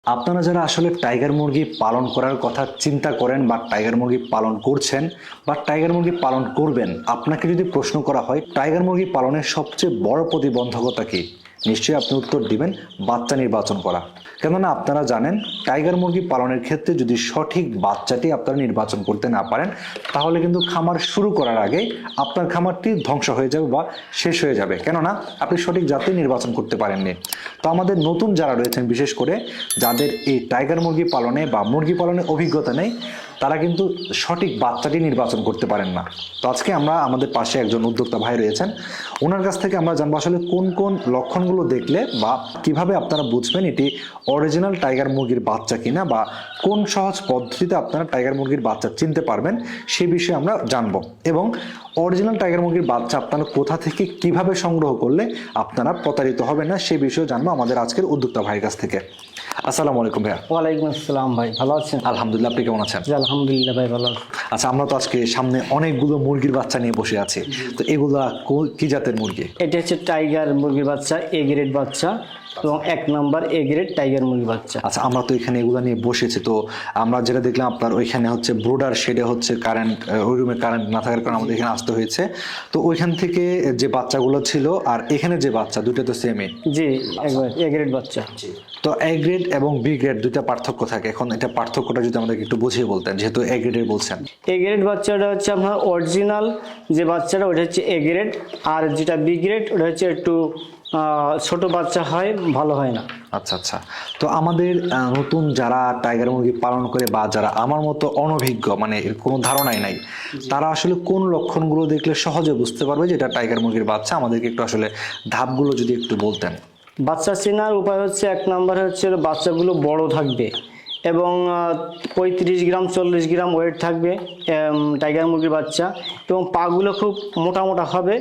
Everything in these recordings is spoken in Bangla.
আপনারা যারা আসলে টাইগার মুরগি পালন করার কথা চিন্তা করেন বা টাইগার মুরগি পালন করছেন বা টাইগার মুরগি পালন করবেন, আপনাকে যদি প্রশ্ন করা হয় টাইগার মুরগি পালনের সবচেয়ে বড় প্রতিবন্ধকতা কি, নিশ্চয়ই আপনি উত্তর দিবেন বাচ্চা নির্বাচন করা। কেননা আপনারা জানেন টাইগার মুরগি পালনের ক্ষেত্রে যদি সঠিক বাচ্চাটি আপনারা নির্বাচন করতে না পারেন তাহলে কিন্তু খামার শুরু করার আগে আপনার খামারটি ধ্বংস হয়ে যাবে বা শেষ হয়ে যাবে, কেননা আপনি সঠিক জাতি নির্বাচন করতে পারেননি। তো আমাদের নতুন যারা রয়েছেন, বিশেষ করে যাদের এই টাইগার মুরগি পালনে বা মুরগি পালনে অভিজ্ঞতা নেই, তারা কিন্তু সঠিক বাচ্চাটি নির্বাচন করতে পারেন না। তো আজকে আমরা আমাদের পাশে একজন উদ্যোক্তা ভাই রয়েছেন, ওনার কাছ থেকে আমরা জানবো আসলে কোন কোন লক্ষণগুলো দেখলে বা কিভাবে আপনারা বুঝবেন এটি অরিজিনাল টাইগার মুরগির বাচ্চা কিনা, বা কোন সহজ পদ্ধতিতে আপনারা টাইগার মুরগির বাচ্চা চিনতে পারবেন সেই বিষয়ে আমরা জানবো। এবং অরিজিনাল টাইগার মুরগির বাচ্চা আপনারা কোথা থেকে কিভাবে সংগ্রহ করলে আপনারা প্রতারিত হবেন না সেই বিষয়ে জানবো আমাদের আজকের উদ্যোক্তা ভাইয়ের কাছ থেকে। আসসালামু আলাইকুম ভাইয়া। ওয়ালাইকুম আসসালাম ভাই, ভালো আছেন? আলহামদুলিল্লাহ, আপনি কেমন আছেন? জি আলহামদুলিল্লাহ ভাই, ভালো আছি। আচ্ছা, আমরা তো আজকে সামনে অনেকগুলো মুরগির বাচ্চা নিয়ে বসে আছি, তো এগুলা কি জাতের মুরগি? এটা হচ্ছে টাইগার মুরগির বাচ্চা, এ গ্রেড বাচ্চা এবং 1 নাম্বার এ গ্রেড টাইগার মুরগির বাচ্চা। আচ্ছা, আমরা তো এখানে এগুলা নিয়ে বসেছি, তো আমরা যেটা দেখলাম আপনার ওইখানে হচ্ছে ব্রোডার শেডে হচ্ছে কারেন্ট, ওই রুমে কারেন্ট না থাকার কারণে আমাদের এখানে আসতে হয়েছে। তো ওইখান থেকে যে বাচ্চাগুলো ছিল আর এখানে যে বাচ্চা, দুটো তো সেমই? জি, একবার এ গ্রেড বাচ্চা। তো এ গ্রেড এবং বি গ্রেড দুইটা পার্থক্য থাকে, এখন এটা পার্থক্যটা যদি আমাদেরকে একটু বুঝিয়ে বলতেন, যেহেতু এ গ্রেডের বলছেন। এ গ্রেড বাচ্চাটা হচ্ছে আপনার অরিজিনাল যে বাচ্চাটা, ওটা হচ্ছে এ গ্রেড, আর যেটা বি গ্রেড ওটা হচ্ছে একটু ছোট বাচ্চা হয়, ভালো হয় না। আচ্ছা আচ্ছা, তো আমাদের নতুন যারা টাইগার মুরগি পালন করে বা যারা আমার মতো অনভিজ্ঞ, মানে এর কোনো ধারণাই নাই, তারা আসলে কোন লক্ষণগুলো দেখলে সহজে বুঝতে পারবে যে এটা টাইগার মুরগির বাচ্চা? আমাদেরকে একটু আসলে ধাপগুলো যদি একটু বলতেন। বাচ্চা চেনার উপায় হচ্ছে 1 নাম্বার হচ্ছে বাচ্চাগুলো বড় থাকবে এবং 35 গ্রাম 40 গ্রাম ওয়েট থাকবে টাইগার মুরগির বাচ্চা, এবং পাগুলো খুব মোটা মোটা হবে।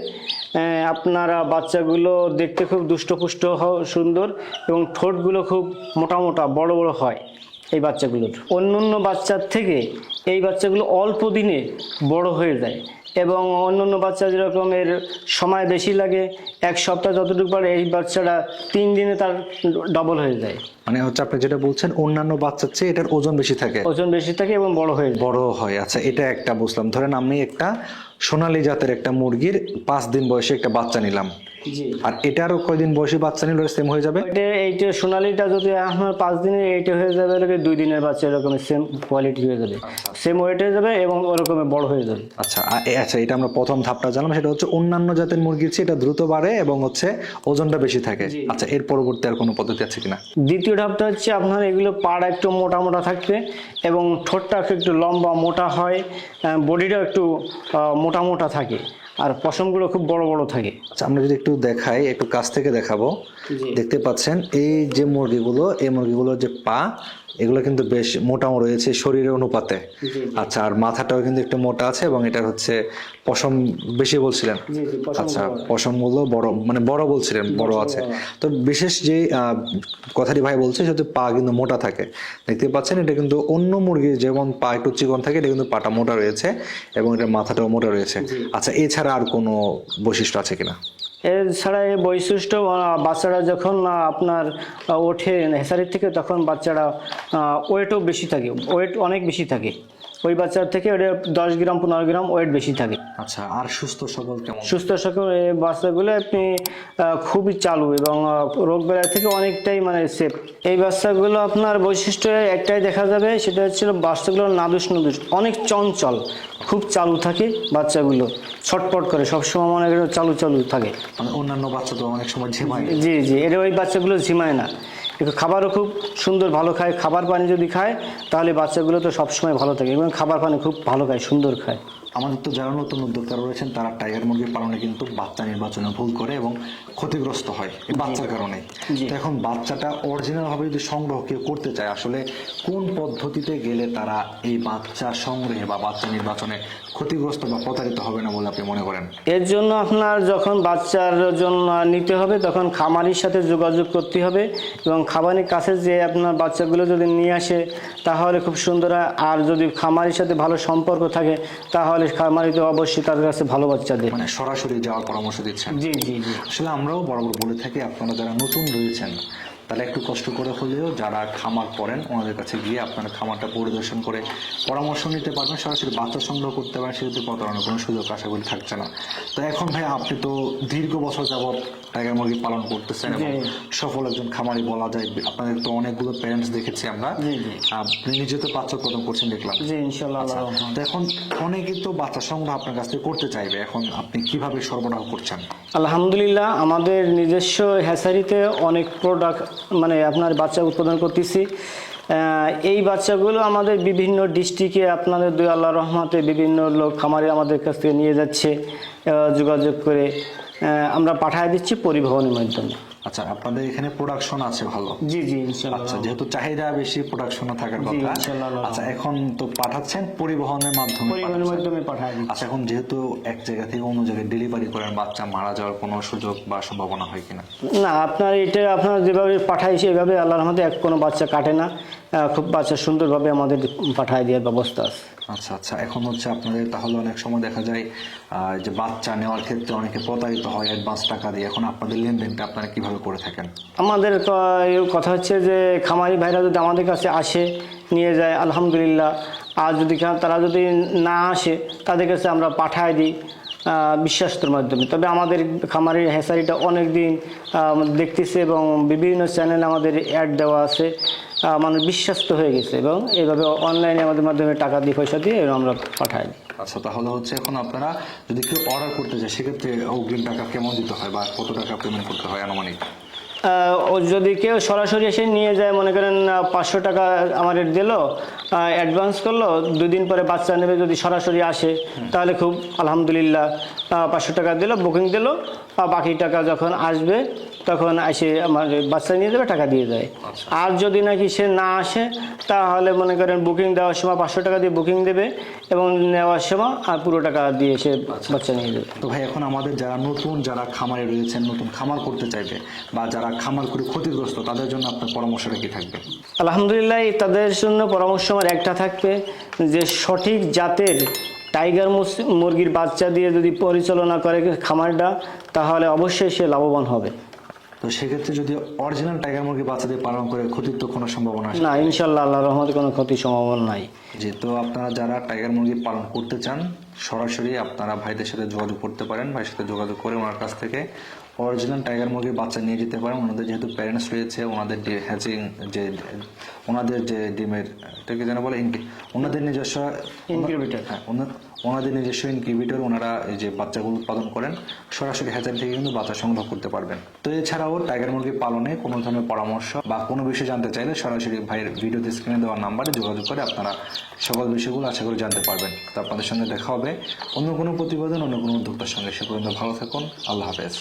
আপনারা বাচ্চাগুলো দেখতে খুব দুষ্টপুষ্ট সুন্দর, এবং ঠোঁটগুলো খুব মোটা মোটা বড় বড় হয় এই বাচ্চাগুলোর। অন্য বাচ্চার থেকে এই বাচ্চাগুলো অল্প দিনে বড় হয়ে যায়, এবং অন্য বাচ্চা যেরকম এর সময় বেশি লাগে, 1 সপ্তাহ যতটুকু পরে, এই বাচ্চাটা 3 দিনে তার ডবল হয়ে যায়। মানে হচ্ছে আপনি যেটা বলছেন অন্যান্য বাচ্চার চেয়ে এটার ওজন বেশি থাকে? ওজন বেশি থাকে এবং বড় হয়ে যায়। বড় হয়, আচ্ছা এটা একটা বুঝলাম। ধরেন আমি একটা সোনালী জাতের একটা মুরগির 5 দিন বয়সে একটা বাচ্চা নিলাম, জি, আর এটারও কয়দিন বয়সে বাচ্চা নিলে সেম হয়ে যাবে? এইটা সোনালিটা যদি আপনার 5 দিনের, এইটা হয়ে যাবে 2 দিনের বাচ্চা, এরকম সেম কোয়ালিটি হয়ে যাবে, সেম ওয়েট হয়ে যাবে এবং ওরকমের বড় হয়ে যাবে। আচ্ছা আচ্ছা, এটা আমরা প্রথম ধাপটা জানলাম, সেটা হচ্ছে অন্যান্য জাতের মুরগির চেয়ে এটা দ্রুত বাড়ে এবং হচ্ছে ওজনটা বেশি থাকে। আচ্ছা, এর পরবর্তী আর কোনো পদ্ধতি আছে কিনা? দ্বিতীয় ধাপটা হচ্ছে আপনার এগুলো পাড়া একটু মোটা মোটা থাকবে এবং ঠোঁটটা একটু লম্বা মোটা হয়, বডিটা একটু মোটা মোটা থাকে, আর পশমগুলো খুব বড় বড় থাকে। আচ্ছা, আমরা যদি একটু দেখাই, একটু কাছ থেকে দেখাবো। দেখতে পাচ্ছেন এই যে মুরগিগুলো, এই মুরগিগুলোর যে পা, এগুলো কিন্তু বেশ মোটা রয়েছে শরীরের অনুপাতে। আচ্ছা, আর মাথাটাও কিন্তু একটু মোটা আছে এবং এটার হচ্ছে পশম বেশি বলছিলেন। আচ্ছা, পশমগুলো বড়, মানে বড় বলছিলেন, বড় আছে। তো বিশেষ যে কথাটি ভাই বলছে সেটা পা কিন্তু মোটা থাকে। দেখতে পাচ্ছেন এটা কিন্তু অন্য মুরগির যেমন পা একটু চিকন থাকে, এটা কিন্তু পাটা মোটা রয়েছে এবং এটার মাথাটাও মোটা রয়েছে। আচ্ছা, এছাড়া আর কোনো বৈশিষ্ট্য আছে কিনা? এছাড়া এই বৈশিষ্ট্য, বাচ্চারা যখন আপনার ওঠে হেসারির থেকে, তখন বাচ্চারা ওয়েটও বেশি থাকে, ওয়েট অনেক বেশি থাকে ওই বাচ্চার থেকে। ওটা 10 গ্রাম 15 গ্রাম ওয়েট বেশি থাকে। আচ্ছা, আর সুস্থ সবল কেমন? সুস্থ সবল এই বাচ্চাগুলো আপনি খুবই চালু এবং রোগ বেলায় থেকে অনেকটাই মানে সেফ। এই বাচ্চাগুলো আপনার বৈশিষ্ট্য একটাই দেখা যাবে, সেটা হচ্ছে বাচ্চাগুলো নাদুস নাদুস, অনেক চঞ্চল, খুব চালু থাকে বাচ্চাগুলো, ছটপট করে সবসময়, মনে করে চালু চালু থাকে। মানে অন্যান্য বাচ্চা তো অনেক সময় ঝিমায়। জি জি, এটা ওই বাচ্চাগুলো ঝিমায় না, একটু খাবারও খুব সুন্দর ভালো খায়। খাবার পানি যদি খায় তাহলে বাচ্চাগুলো তো সবসময় ভালো থাকে এবং খাবার পানি খুব ভালো খায়, সুন্দর খায়। আমাদের তো যারা নতুন উদ্যোক্তা রয়েছেন তারা টাইগার মুরগির পালনে কিন্তু বাচ্চা নির্বাচনে ভুল করে এবং ক্ষতিগ্রস্ত হয় এই বাচ্চার কারণে। তো এখন বাচ্চাটা অরিজিনাল ভাবে যদি সংগ্রহ কেউ করতে চায়, আসলে কোন পদ্ধতিতে গেলে তারা এই বাচ্চা সংগ্রহে বা বাচ্চা নির্বাচনে ক্ষতিগ্রস্ত বা প্রতারিত হবে না বলে আপনি মনে করেন? এর জন্য আপনার যখন বাচ্চার জন্য নিতে হবে তখন খামারির সাথে যোগাযোগ করতে হবে, এবং খামারির কাছে যে আপনার বাচ্চাগুলো যদি নিয়ে আসে তাহলে খুব সুন্দর হয়। আর যদি খামারির সাথে ভালো সম্পর্ক থাকে তাহলে খামারি তো অবশ্যই তার কাছে ভালো বাচ্চা দেয়। মানে সরাসরি যাওয়ার পরামর্শ দিচ্ছেন? জি জি জি। আসলে আমরাও বরাবর বলে থাকি, আপনারা যারা নতুন রয়েছেন তাহলে একটু কষ্ট করে হলেও যারা খামার করেন ওনাদের কাছে গিয়ে আপনারা খামারটা পরিদর্শন করে পরামর্শ নিতে পারবেন, সরাসরি বাচ্চা সংগ্রহ করতে পারেন, সেক্ষেত্রে প্রতারণার কোনো সুযোগ আশা করি থাকছে না। তো এখন ভাই আপনি তো দীর্ঘ বছর যাবৎ টাইগার মুরগি পালন করতেছেন এবং সফল একজন খামারি বলা যায়। আপনাদের তো অনেকগুলো প্যারেন্টস দেখেছি আমরা, আপনি নিজে তো বাচ্চা উৎপাদন করছেন দেখলাম। জি ইনশাআল্লাহ। তো এখন অনেকেই তো বাচ্চা সংগ্রহ আপনার কাছ থেকে করতে চাইবে, এখন আপনি কিভাবে সরবরাহ করছেন? আলহামদুলিল্লাহ আমাদের নিজস্ব হ্যাচারিতে অনেক প্রোডাক্ট মানে আপনার বাচ্চা উৎপাদন করতেছি। এই বাচ্চাগুলো আমাদের বিভিন্ন ডিস্ট্রিক্টে আপনাদের দুই আল্লাহর রহমতে বিভিন্ন লোক খামারে আমাদের কাছ থেকে নিয়ে যাচ্ছে, যোগাযোগ করে আমরা পাঠিয়ে দিচ্ছি পরিবহনের মাধ্যমে। আচ্ছা, আপনাদের এখানে প্রোডাকশন আছে ভালো? জি জি ইনশাআল্লাহ। আচ্ছা, যেহেতু চাহিদা বেশি প্রোডাকশনও থাকার কথা। আচ্ছা, এখন তো পাঠাচ্ছেন পরিবহনের মাধ্যমে পাঠাই দিচ্ছি। আচ্ছা, এখন যেহেতু এক জায়গা থেকে অন্য জায়গায় ডেলিভারি করেন, বাচ্চা মারা যাওয়ার কোনো সুযোগ বা সম্ভাবনা হয় কিনা? না, আপনার এটা আপনার যেভাবে পাঠাইছে এভাবে আল্লাহর রহমতে কোনো বাচ্চা কাটে না, খুব বাচ্চা সুন্দরভাবে আমাদের পাঠায় দেওয়ার ব্যবস্থা আছে। আচ্ছা আচ্ছা, এখন হচ্ছে আপনাদের তাহলে অনেক সময় দেখা যায় যে বাচ্চা নেওয়ার ক্ষেত্রে অনেকে প্রতারিত হয় অ্যাডভান্স টাকা দিয়ে, এখন আপনাদের লেনদেনটা আপনারা কিভাবে করে থাকেন? আমাদের কথা হচ্ছে যে খামারি ভাইরা যদি আমাদের কাছে আসে নিয়ে যায় আলহামদুলিল্লাহ, আর যদি তারা যদি না আসে তাদের কাছে আমরা পাঠায় দিই বিশ্বাস্তর মাধ্যমে। তবে আমাদের খামারের হ্যাচারিটা অনেক দিন দেখতেছে এবং বিভিন্ন চ্যানেলে আমাদের অ্যাড দেওয়া আছে, মানে বিশ্বাস্ত হয়ে গেছে এবং এইভাবে অনলাইনে আমাদের মাধ্যমে টাকা দিয়ে পয়সা দিয়ে আমরা পাঠাই। আচ্ছা, তাহলে হচ্ছে এখন আপনারা যদি কেউ অর্ডার করতে চায় সেক্ষেত্রে অগ্রিম টাকা কেমন দিতে হয় বা কত টাকা পেমেন্ট করতে হয় আনুমানিক? যদি কেউ সরাসরি এসে নিয়ে যায়, মনে করেন 500 টাকা আমাদের দিল অ্যাডভান্স করলো, 2 দিন পরে বাচ্চা নেবে, যদি সরাসরি আসে তাহলে খুব আলহামদুলিল্লাহ 500 টাকা দিল, বুকিং দিল, বাকি টাকা যখন আসবে তখন এসে আমার বাচ্চা নিয়ে যাবে, টাকা দিয়ে যায়। আর যদি নাকি সে না আসে তাহলে মনে করেন বুকিং দেওয়ার সময় 500 টাকা দিয়ে বুকিং দেবে এবং নেওয়ার সময় আর পুরো টাকা দিয়ে সে বাচ্চা নিয়ে যাবে। তো ভাই, এখন আমাদের যারা নতুন যারা খামারে রয়েছেন, নতুন খামার করতে চাইবে বা যারা খামার করে ক্ষতিগ্রস্ত, তাদের জন্য আপনার পরামর্শটা কি থাকবে? আলহামদুলিল্লাহ তাদের জন্য পরামর্শ আমার একটা থাকবে যে সঠিক জাতের টাইগার মুরগির বাচ্চা দিয়ে যদি পরিচালনা করে খামারটা তাহলে অবশ্যই সে লাভবান হবে। তো সেক্ষেত্রে যদি অরিজিনাল টাইগার মুরগি বাচ্চা দিয়ে পালন করে ক্ষতির তো কোনো সম্ভাবনা আছে না? ইনশাআল্লাহ আল্লাহর রহমতে কোনো ক্ষতির সম্ভাবনা নাই। যেহেতু আপনারা যারা টাইগার মুরগি পালন করতে চান সরাসরি আপনারা ভাইদের সাথে যোগাযোগ করতে পারেন, ভাইয়ের সাথে যোগাযোগ করে ওনার কাছ থেকে অরিজিনাল টাইগার মুরগির বাচ্চা নিয়ে যেতে পারেন। ওনাদের যেহেতু প্যারেন্টস রয়েছে, ওনাদের হ্যাচিং যে ওনাদের যে ডিমের এটাকে যেন বলে ওনাদের নিজস্ব ইনকিউবেটর, হ্যাঁ ওনাদের নিজস্ব ইনকিউবেটর, ওনারা এই যে বাচ্চাগুলো উৎপাদন করেন সরাসরি হ্যাচারি থেকে কিন্তু বাচ্চা সংগ্রহ করতে পারবেন। তো এছাড়াও টাইগার মুরগি পালনে কোনো ধরনের পরামর্শ বা কোনো বিষয় জানতে চাইলে সরাসরি ভাইয়ের ভিডিওতে স্ক্রিনে দেওয়ার নাম্বারে যোগাযোগ করে আপনারা সকল বিষয়গুলো আশা করি জানতে পারবেন। তো আপনাদের সঙ্গে দেখা হবে অন্য কোনো প্রতিবেদন, অন্য কোনো উদ্যোক্তার সঙ্গে। সে পর্যন্ত ভালো থাকুন, আল্লাহ হাফেজ।